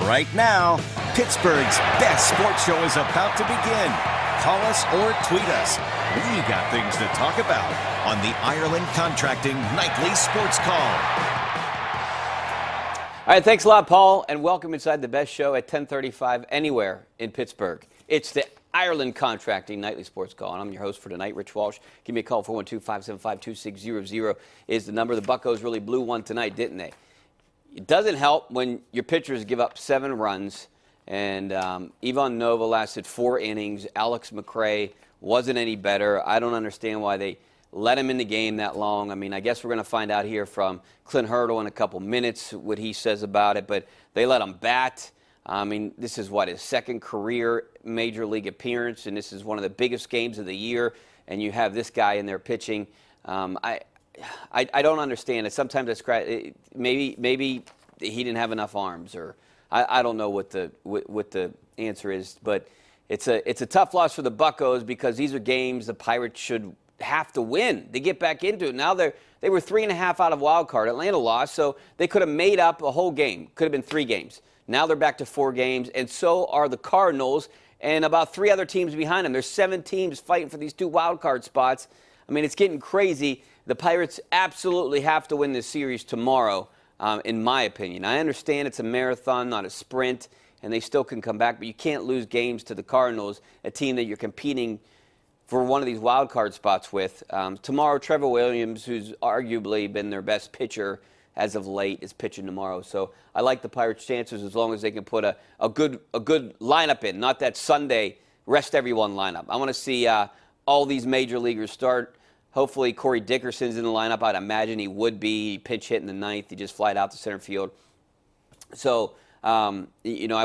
Right now, Pittsburgh's best sports show is about to begin. Call us or tweet us. We got things to talk about on the Ireland Contracting Nightly Sports Call. All right, thanks a lot, Paul, and welcome inside the best show at 10:35 anywhere in Pittsburgh. It's the Ireland Contracting Nightly Sports Call, and I'm your host for tonight, Rich Walsh. Give me a call, 412-575-2600 is the number. The Buccos really blew one tonight, didn't they? It doesn't help when your pitchers give up 7 runs, and Ivan Nova lasted 4 innings. Alex McRae wasn't any better. I don't understand why they let him in the game that long. I mean, I guess we're going to find out here from Clint Hurdle in a couple minutes what he says about it, but they let him bat. I mean, this is what, his second career major league appearance, and this is one of the biggest games of the year, and you have this guy in there pitching. I don't understand it. Sometimes I scratch. Maybe he didn't have enough arms, or I don't know what the answer is. But it's a tough loss for the Buccos because these are games the Pirates should have to win. They get back into it now. They were 3.5 out of wild card. Atlanta lost, so they could have made up a whole game. Could have been 3 games. Now they're back to 4 games, and so are the Cardinals and about 3 other teams behind them. There's 7 teams fighting for these 2 wild card spots. I mean, it's getting crazy. The Pirates absolutely have to win this series tomorrow, in my opinion. I understand it's a marathon, not a sprint, and they still can come back, but you can't lose games to the Cardinals, a team that you're competing for one of these wild card spots with. Tomorrow, Trevor Williams, who's arguably been their best pitcher as of late, is pitching tomorrow. So I like the Pirates' chances as long as they can put a good lineup in, not that Sunday rest everyone lineup. I want to see all these major leaguers start. Hopefully Corey Dickerson's in the lineup. I'd imagine he would be. He pinch hit in the 9th. He just flied out to center field. So, I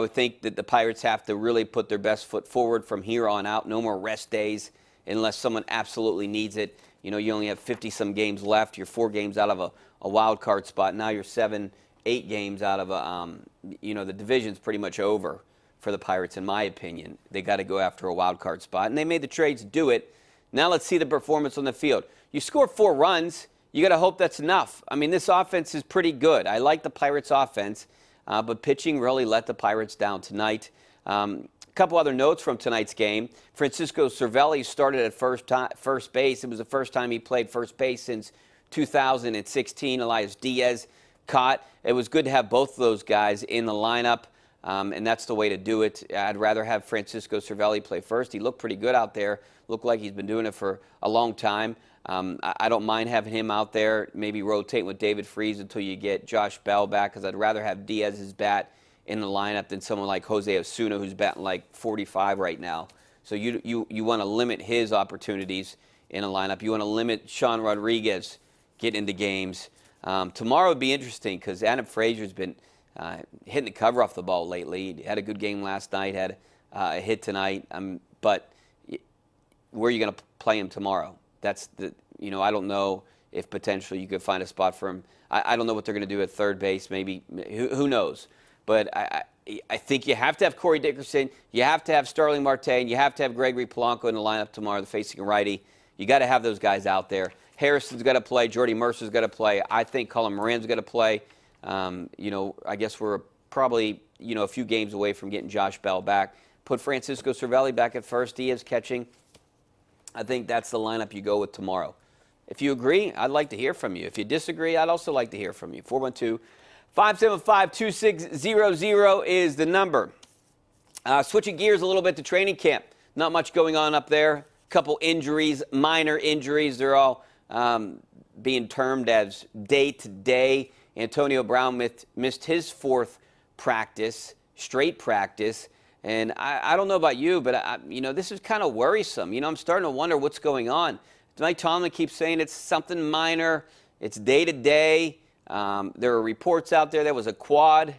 would think that the Pirates have to really put their best foot forward from here on out. No more rest days unless someone absolutely needs it. You know, you only have 50-some games left. You're 4 games out of a wild card spot. Now you're 7, 8 games out of the division's pretty much over for the Pirates, in my opinion. They got to go after a wild card spot, and they made the trades to do it. Now let's see the performance on the field. You score 4 runs, you got to hope that's enough. I mean, this offense is pretty good. I like the Pirates' offense, but pitching really let the Pirates down tonight. A couple other notes from tonight's game. Francisco Cervelli started at first base. It was the first time he played first base since 2016. Elias Diaz caught. It was good to have both of those guys in the lineup, and that's the way to do it. I'd rather have Francisco Cervelli play first. He looked pretty good out there. Looked like he's been doing it for a long time. I don't mind having him out there, maybe rotate with David Freese until you get Josh Bell back, because I'd rather have Diaz's bat in the lineup than someone like Jose Osuna, who's batting like 45 right now. So you want to limit his opportunities in a lineup. You want to limit Sean Rodriguez getting into games. Tomorrow would be interesting because Adam Frazier's been hitting the cover off the ball lately. He had a good game last night, had a hit tonight, but where are you going to play him tomorrow? That's I don't know if potentially you could find a spot for him. I don't know what they're going to do at third base. Maybe, who knows? But I think you have to have Corey Dickerson. You have to have Starling Marte. You have to have Gregory Polanco in the lineup tomorrow, the facing righty. You got to have those guys out there. Harrison's got to play. Jordy Mercer's got to play. I think Colin Moran's got to play. I guess we're probably, a few games away from getting Josh Bell back. Put Francisco Cervelli back at first. He is catching. I think that's the lineup you go with tomorrow. If you agree, I'd like to hear from you. If you disagree, I'd also like to hear from you. 412-575-2600 is the number. Switching gears a little bit to training camp. Not much going on up there. A couple injuries, minor injuries. They're all being termed as day-to-day. Antonio Brown missed his 4th straight practice. And I don't know about you, but this is kind of worrisome. I'm starting to wonder what's going on. Mike Tomlin keeps saying it's something minor. It's day-to-day. There are reports out there was a quad.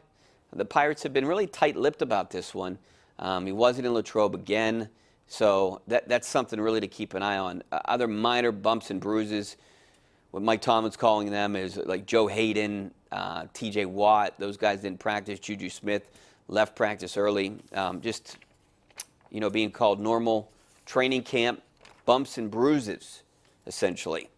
The Pirates have been really tight-lipped about this one. He wasn't in Latrobe again. So that's something really to keep an eye on. Other minor bumps and bruises, what Mike Tomlin's calling them, is like Joe Hayden, T.J. Watt. Those guys didn't practice. Juju Smith left practice early. Being called normal training camp bumps and bruises, essentially.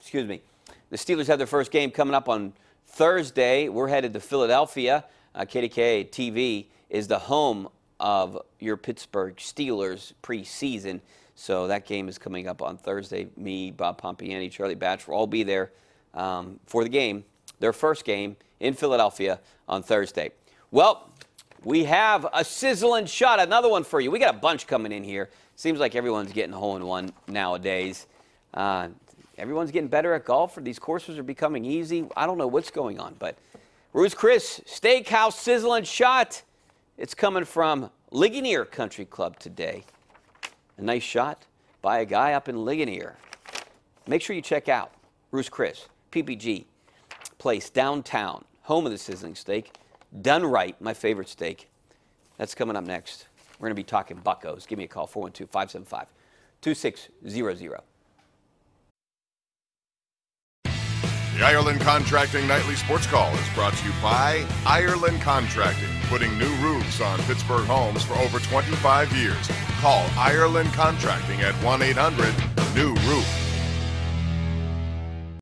Excuse me. The Steelers have their first game coming up on Thursday. We're headed to Philadelphia. KDKA-TV is the home of your Pittsburgh Steelers preseason. So that game is coming up on Thursday. Me, Bob Pompiani, Charlie Batch will all be there for the game, their first game in Philadelphia on Thursday. Well, we have a sizzling shot, another one for you. We got a bunch coming in here. Seems like everyone's getting a hole-in-one nowadays. Everyone's getting better at golf, or these courses are becoming easy. I don't know what's going on, but Ruth's Chris Steakhouse sizzling shot. It's coming from Ligonier Country Club today. A nice shot by a guy up in Ligonier. Make sure you check out Ruth's Chris, PPG place downtown, home of the sizzling steak. Done right, my favorite steak. That's coming up next. We're going to be talking buckos. Give me a call, 412-575-2600. The Ireland Contracting Nightly Sports Call is brought to you by Ireland Contracting, putting new roofs on Pittsburgh homes for over 25 years. Call Ireland Contracting at 1-800-NEW-ROOF.